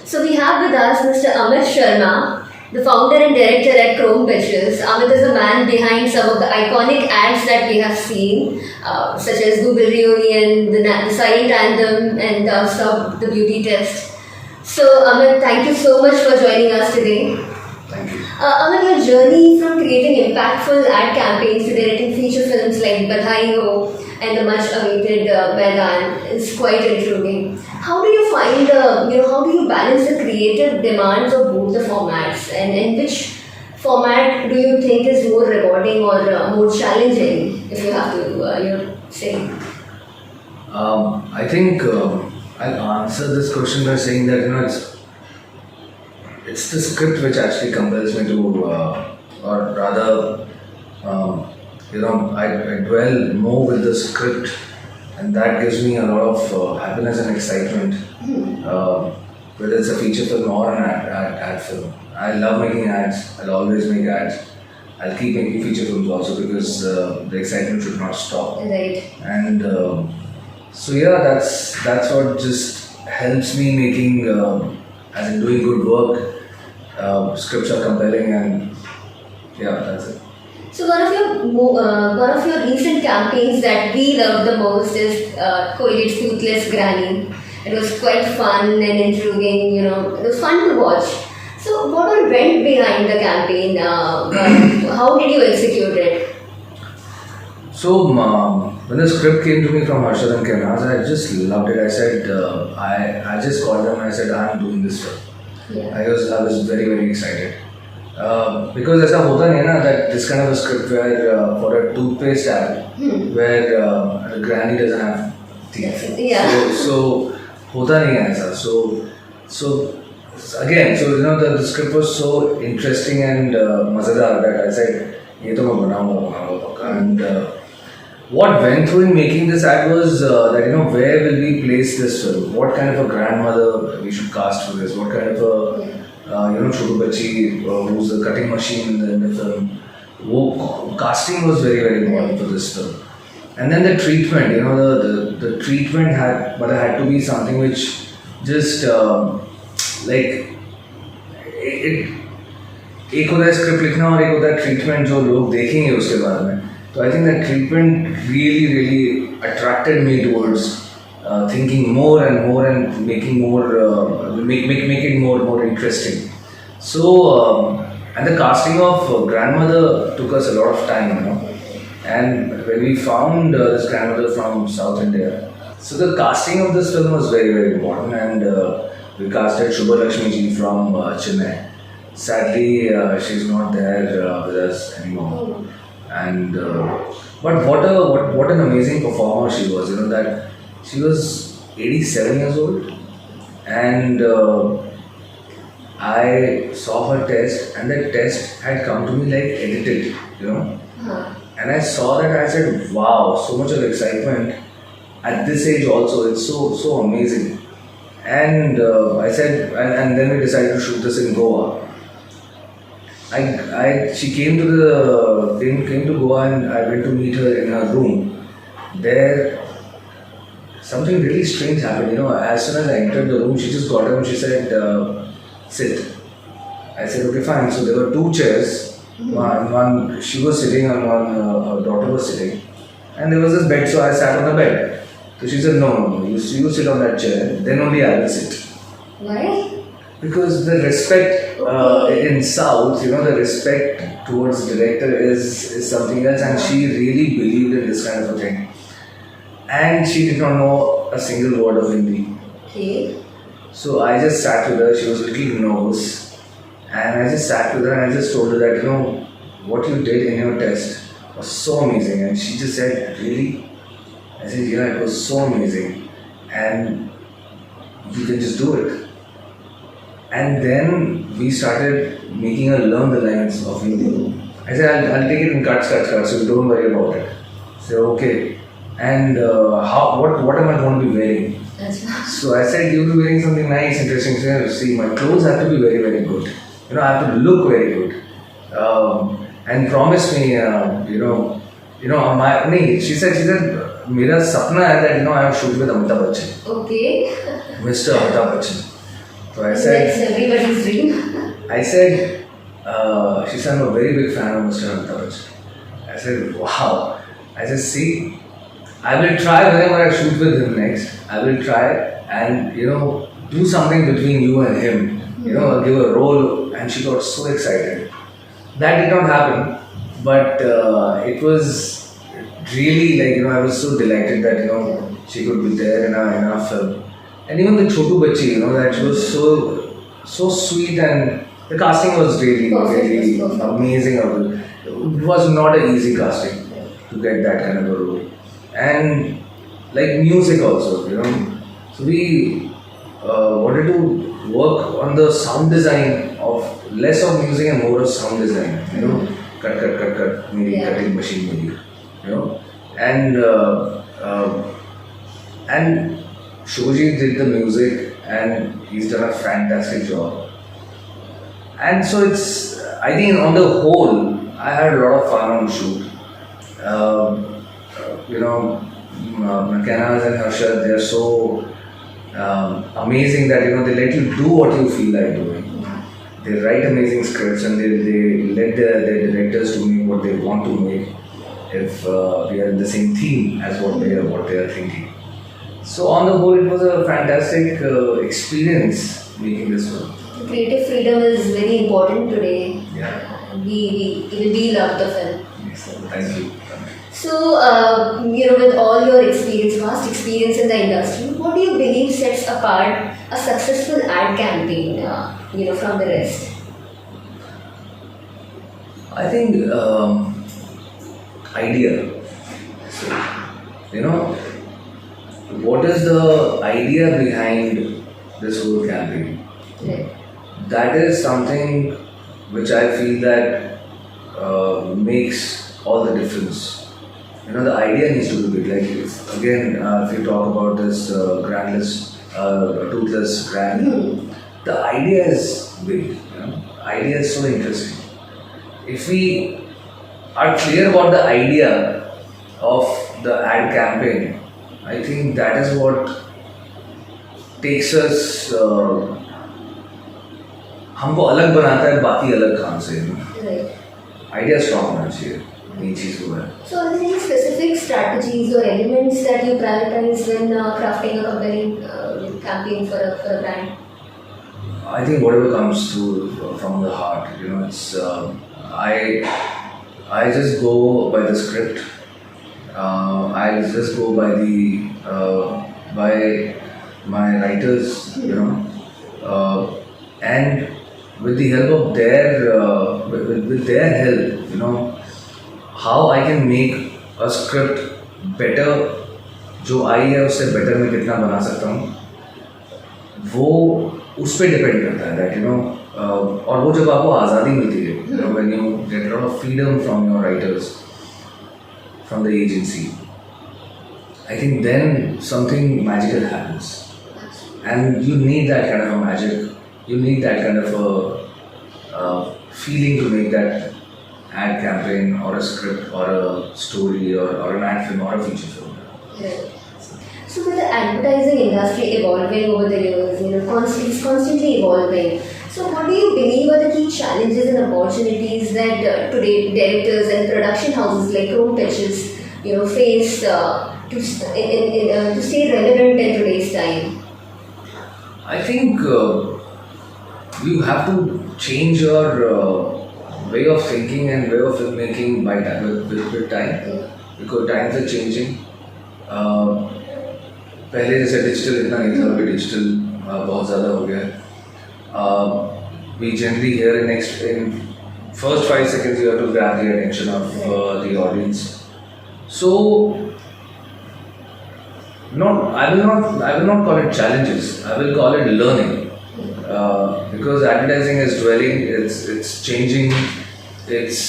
So we have with us Mr. Amit Sharma, the founder and director at Chrome Pictures. Amit is the man behind some of the iconic ads that we have seen, such as Google Reunion, the Silent Anthem, and Stop the Beauty Test. So Amit, thank you so much for joining us today. Thank you. Amit, your journey from creating impactful ad campaigns to directing feature films like Badhai Ho and the much awaited Maidan is quite intriguing. How do you find how do you balance the creative demands of both the formats, and which format do you think is more rewarding or more challenging, if you have to say? I think I'll answer this question by saying that it's the script which actually compels me to, or rather, I dwell more with the script, and that gives me a lot of happiness and excitement. Whether it's a feature film or an ad film, I love making ads. I'll always make ads. I'll keep making feature films also because the excitement should not stop. Right. And so yeah, that's what just helps me making, as in doing good work. Scripts are compelling, and yeah, that's it. So one of your recent campaigns that we love the most is Colgate's Toothless Granny. It was quite fun and intriguing. It was fun to watch. So what all went behind the campaign? How did you execute it? So when the script came to me from Harshad and Kenaz, I just loved it. I said, I just called them and I said, I'm doing this film. Yeah. I was very, very excited. Because ऐसा होता नहीं है ना, that this kind of a script where for a toothpaste ad where a granny doesn't have teeth. Yeah. So होता नहीं है ऐसा. So again, the script was so interesting and मजेदार that I said ये तो मैं बनाऊंगा पक्का. And what went through in making this ad was that where will we place this film? What kind of a grandmother we should cast for this? What kind of a Chotu Bachchi, who's the cutting machine in the film. Casting was very, very important for this film. And then the treatment, the treatment had to be something which just एक होता है script लिखना और एक होता है treatment जो लोग देखेंगे उसके बाद में. तो I think that treatment really attracted me towards thinking more and more and making more, make it more interesting. So, and the casting of grandmother took us a lot of time, And when we found this grandmother from South India, so the casting of this film was very, very important, and we casted Shubha Lakshmi ji from Chennai. Sadly, she's not there with us anymore. And but what an amazing performer she was. That she was 87 years old, and I saw her test, and that test had come to me like edited, And I saw that, I said, wow, so much of excitement at this age also. It's so amazing. And I said, and then we decided to shoot this in Goa. She came to Goa, and I went to meet her in her room. There, something really strange happened. As soon as I entered the room, she just got up and she said, sit. I said, okay, fine. So there were two chairs. One she was sitting, and one her daughter was sitting. And there was this bed, so I sat on the bed. So she said, no, you sit on that chair, then only I will sit. Why? Because the respect in South, the respect towards the director is something else, and she really believed in this kind of a thing. And she did not know a single word of Hindi. Okay. So I just sat with her. She was a little nervous, and I just sat with her and I just told her that what you did in your test was so amazing. And she just said, really? I said, yeah, it was so amazing, and you can just do it. And then we started making her learn the lines of Hindi. I said, I'll take it in cuts, so don't worry about it. I said, okay. And what am I going to be wearing? So I said, you'll be wearing something nice, interesting. So, see, my clothes have to be very, very good. I have to look very good. And promise me, she said, मेरा सपना है that I am shoot with Amitabh Bachchan. Okay. Mr. Amitabh Bachchan. So I That's said, everybody's dream. she said, I'm a very big fan of Mr. Amitabh Bachchan. I said, wow. I said, see, I will try whenever I shoot with him next. I will try and, do something between you and him. Give a role. And she got so excited. That did not happen. But it was really I was so delighted that, she could be there in our film. And even the Chotu Bachchi, that she was so sweet, and the casting was really, Perfect, really it was perfect. amazing. It was not an easy casting to get that kind of a role. And like music also, So we wanted to work on the sound design of less of music and more of sound design. Cut, maybe Yeah. cutting machine maybe, and and Shoji did the music and he's done a fantastic job. And so I think on the whole, I had a lot of fun on shoot. McKenna's and Harshad, they're so amazing that they let you do what you feel like doing. They write amazing scripts and they let their directors to make what they want to make if we are in the same theme as what they are thinking. So on the whole, it was a fantastic experience making this film. Creative freedom is very important today. Yeah. We love the film. Yes. Thank you. So, with all your experience, vast experience in the industry, what do you believe sets apart a successful ad campaign, from the rest? I think idea. So, what is the idea behind this whole campaign? Right. That is something which I feel that makes all the difference. The idea needs to be big. If you talk about this toothless grand, the idea is big. Idea is so interesting. If we are clear about the idea of the ad campaign, I think that is what takes us. हमको अलग बनाता है बाकी अलग काम से. Right. Idea strong होना चाहिए नई चीज़ को है. So, are there any specific strategies or elements that you prioritize when crafting a compelling campaign for a brand? I think whatever comes through from the heart, it's I just go by the script. I just go by by my writers, and with the help of with their help, how I can make a script better. जो आई है उससे better मैं कितना बना सकता हूँ वो उस पर डिपेंड करता है दैट और वो जब आपको आज़ादी मिलती है when you get lot of freedom from your writers from the agency I think then something magical happens and you need that kind of a magic you need that kind of a feeling to make that ad campaign or a script or a story or an ad film or a feature film. Right. So, with the advertising industry evolving over the years, it's constantly evolving. So, what do you believe are the key challenges and opportunities that today directors and production houses like Chrome Pitches, face to stay relevant in today's time? I think you have to change your way of thinking and way of filmmaking by time with time because times are changing. पहले जैसे digital इतना नहीं था अभी digital बहुत ज़्यादा हो गया है. We generally hear in first 5 seconds you have to grab the attention of the audience. So I will not call it challenges. I will call it learning. Because advertising is dwelling, it's changing, it's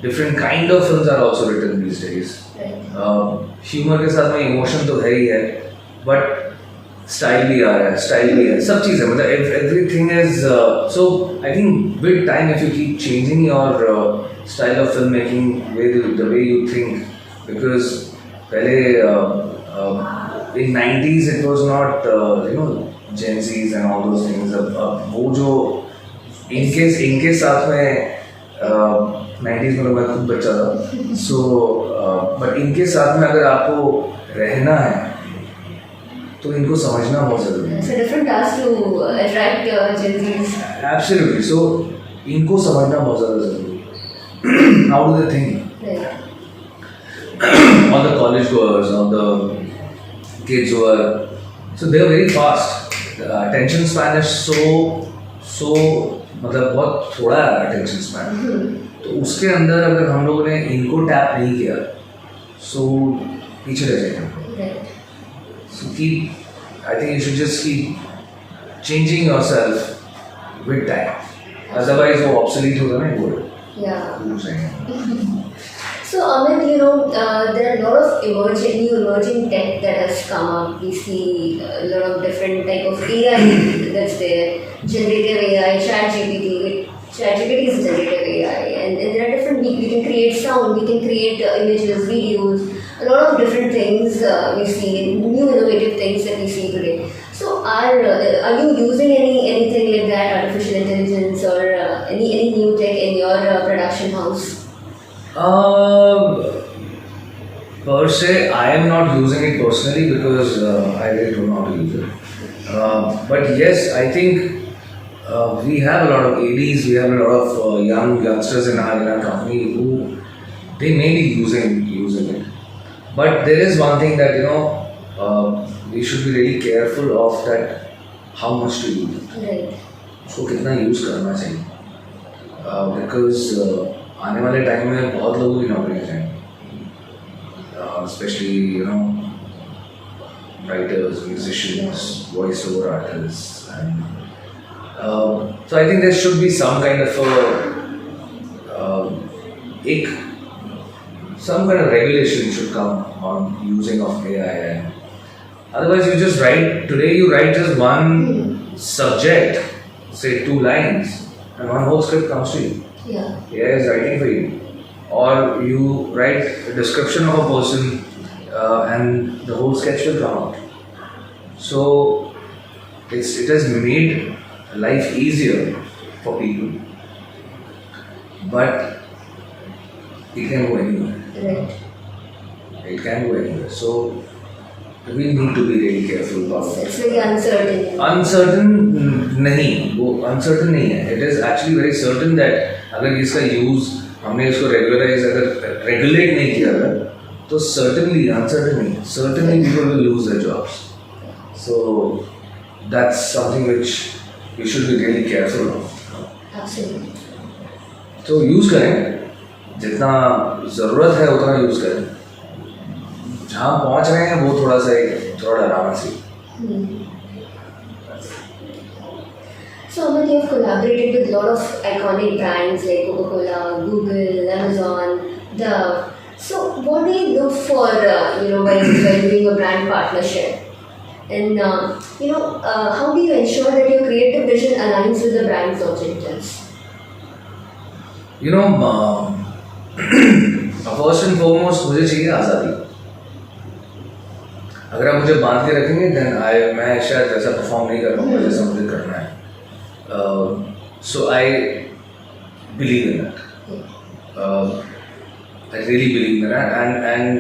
different kind of films are also written these days. Humor के साथ में emotion तो है ही है, but style भी आ रहा है, style भी है, सब चीज़ें मतलब everything is so I think with time if you keep changing your style of filmmaking, the way you think, because पहले in 90s it was not Gen Zs and all those things. अब वो जो इनके साथ में 90s में तो मैं खुद बच्चा था, so but इनके साथ में अगर आपको रहना है तो इनको समझना बहुत जरूरी है. It's a different task to attract Gen Zs. Absolutely. So इनको समझना बहुत ज़्यादा जरूरी है. How do they think? Right. All the college goers, all the kids who are, so they are very fast. The attention span is so मतलब बहुत थोड़ा है attention span. तो उसके अंदर अगर हम लोगों ने इनको टैप नहीं किया, so पीछे रह जाएंगे. Right. So I think you should just keep changing yourself with time. Otherwise वो obsolete होगा ना वो. Yeah. भूल जाएंगे. So Amit, there are a lot of new emerging tech that has come up. We see a lot of different type of AI that's there. Generative AI, ChatGPT. ChatGPT is generative AI, and there are different. We can create sound, we can create images, videos, a lot of different things we see, new innovative things that we see today. So are you using anything like that, artificial intelligence or any new tech in your production house? Per se, I am not using it personally because I really don't know how to use it. But yes, I think we have a lot of ADs, we have a lot of youngsters in our company who they may be using it. But there is one thing that we should be really careful of, that how much to use it. Right. उसको कितना use करना चाहिए, because आने वाले time में बहुत लोगों की नौकरियाँ जाएंगी, especially writers, musicians, voice-over artists, and so I think there should be some kind of some kind of regulation should come on using of AI. And otherwise, you just write. Today, you write just one subject, say 2 lines, and one whole script comes to you. Yeah. AI is writing for you. Or you write a description of a person and the whole sketch will come out. So it has made life easier for people, but it can go anywhere. Right. It can go anywhere. So we need to be really careful about it. It's very uncertain. Uncertain नहीं है. It is actually very certain that अगर इसका use हमने इसको regulate नहीं किया अगर, तो certainly people will lose their jobs. So that's something which we should be really careful of. Absolutely. तो यूज करें, जितना ज़रूरत है उतना यूज करें. जहाँ पहुँच रहे हैं वो थोड़ा डराना सी. So Amit, you've collaborated with a lot of iconic brands like Coca-Cola, Google, Amazon, Dove. So what do you look for, while doing a brand partnership? And how do you ensure that your creative vision aligns with the brand's objectives? First and foremost मुझे चाहिए आज़ादी. अगर आप मुझे बांध के रखेंगे then मैं शायद वैसा परफॉर्म नहीं कर पाऊंगा जैसा मुझे करना है. So I believe in that. I really believe in that, and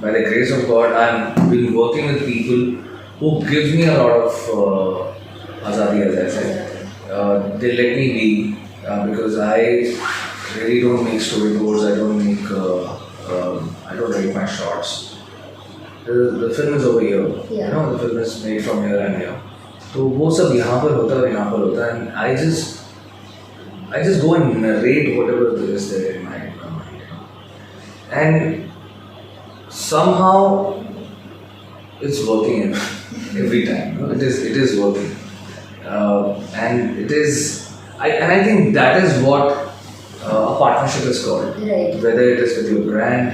by the grace of God, I've been working with people who give me a lot of azadi, as I said. They let me be because I really don't make storyboards. I don't write my shots. The film is over here. Yeah. The film is made from here and here. तो वो सब यहाँ पर होता है और यहाँ पर होता है, and I just go and narrate whatever there is there in my mind, and somehow it's working every time. It is working, and it is. I think that is what a partnership is called. Right. Whether it is with your brand,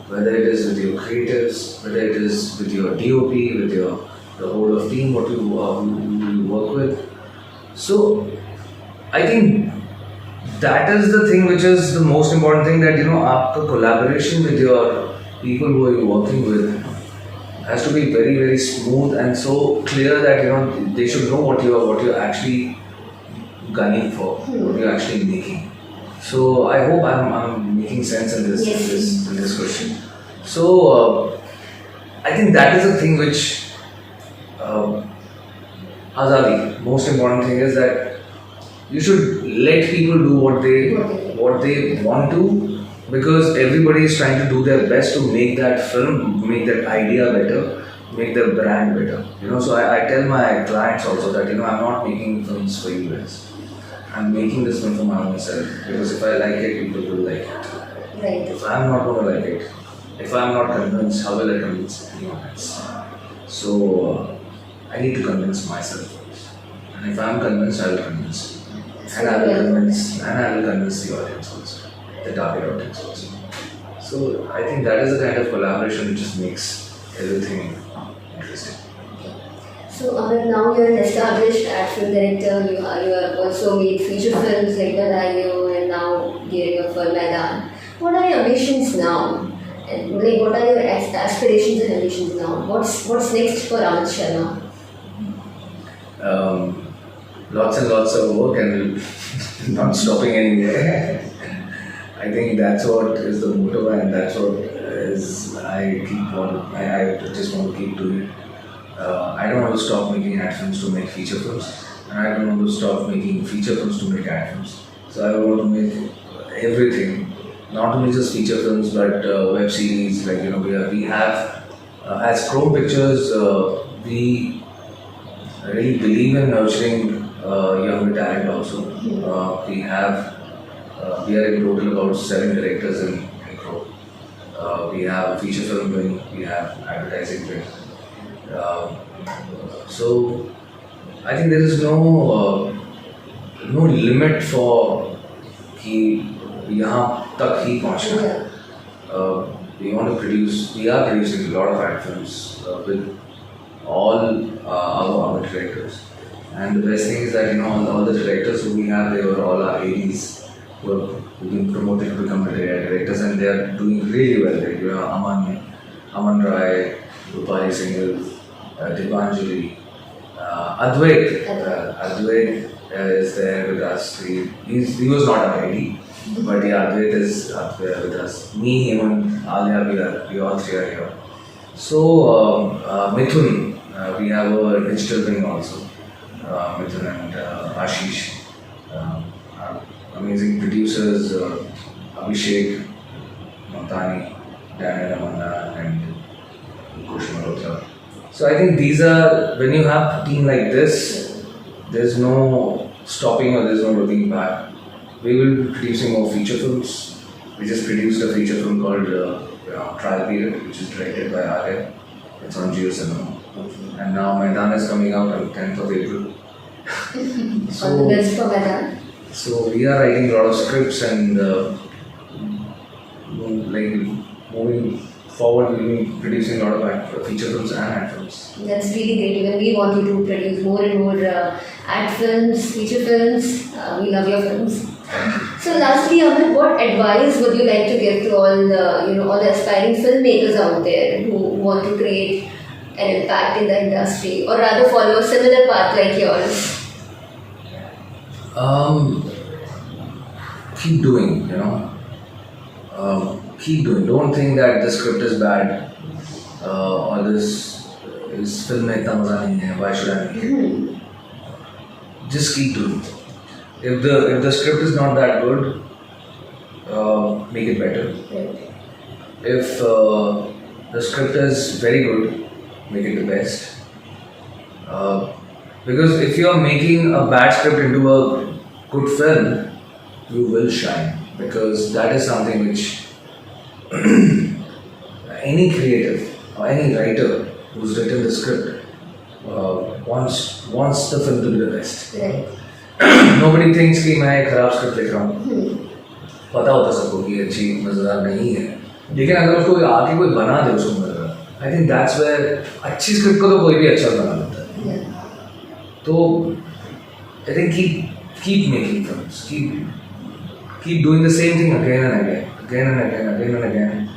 whether it is with your creatives, whether it is with your DOP, with the whole of team, what you work with. So I think that is the thing which is the most important thing, that आपका collaboration with your people who are you working with has to be very very smooth and so clear that they should know what you're actually gunning for, what you're actually making. So I hope I'm making sense in this Yes. in this question. So I think that is a thing which uh, Azadi. Most important thing is that you should let people do what they want to, because everybody is trying to do their best to make that film, make that idea better, make their brand better. So I tell my clients also that I'm not making films for you guys. I'm making this film for my own self, because if I like it, people will like it. Right. If I'm not going to like it, if I'm not convinced, how will I convince anyone else? So I need to convince myself first. And if I'm convinced, I will convince you. And I will convince the audience also, the target audience also. So I think that is the kind of collaboration which just makes everything interesting. So Amit, now you're an established film director. You have also made feature films like Badaiyo and now gearing up for Maidan. What are your ambitions now? And like, what are your aspirations and ambitions now? What's next for Amit Sharma? Lots and lots of work and not stopping anywhere. I think that's what is the motto, and that's what is I just want to keep doing it. I don't want to stop making ad films to make feature films, and I don't want to stop making feature films to make ad films. So I want to make everything, not only just feature films but web series. Like we have as Chrome Pictures, we really believe in nurturing younger talent also. We are in total about 7 directors in Chrome. We have a feature film wing, we have advertising wing. So I think there is no limit for कि यहाँ तक ही पहुँचना है. We are producing a lot of ad films with all our directors. And the best thing is that all the directors who we have, they were all our ADs who have been promoted to become directors, and they are doing really well. Like, Aman Rai, Rupali Singhal, Dipanjali, Advait. Advait is there with us. He was not our AD, but yeah, Advait is up there with us. Me, Hemant, Alia, we all three are here. So Mithun, we have a digital wing also. Mithun and Ashish, our amazing producers, Abhishek, Montani, Daniel Amanda, and Kush Malhotra. So I think these are, when you have a team like this, there's no stopping or there's no looking back. We will be producing more feature films. We just produced a feature film called Trial Period, which is directed by Arya. It's on Jio Cinema. And now Maidan is coming out on 10th of April. All the best for Maidan. So we are writing a lot of scripts, and moving forward, we'll be producing a lot of feature films and ad films. That's really great. Even we want you to produce more and more ad films, feature films. We love your films. So lastly, Amit, what advice would you like to give to all the aspiring filmmakers out there who want to create an impact in the industry, or rather follow a similar path like yours? Keep doing, keep doing. Don't think that the script is bad or this film mein itna maza nahi hai. Why should I make it? Just keep doing. If the script is not that good, make it better. If the script is very good, make it the best. Because if you are making a bad script into a good film, you will shine. Because that is something which any creative or any writer who's written the script wants the film to be the best. Right. Nobody thinks कि मैं एक खराब script लिख रहा हूँ. पता होता सबको कि अच्छी मज़ेदार नहीं है, लेकिन अगर उसको आके कोई बना दे उसको मज़ेदार, I think that's where अच्छी स्क्रिप्ट को तो कोई भी अच्छा बना लेता है. तो I think keep making films, keep doing the same thing again and again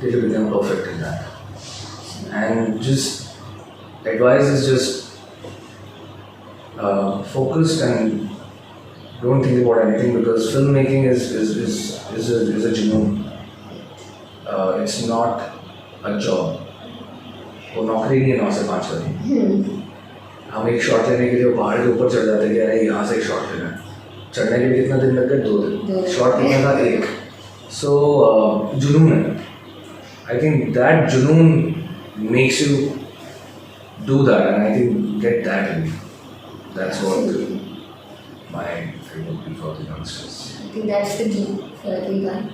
till you become perfect in that. And just advice is just focused and don't think about anything, because filmmaking is a junoon. It's not a job. वो नौकरी नहीं है 9 से 5 वाली. हम एक shot लेने के लिए वो पहाड़ के ऊपर चढ़ जाते हैं कि अरे यहाँ से एक शॉट लेना है. चढ़ने के लिए कितना दिन लग गए? 2 दिन. शॉट लेना था 1. सो जुनून है. I think that junoon makes you do that, and I think get that in you. That's what my thing would be for the youngsters. I think that's the key for everyone.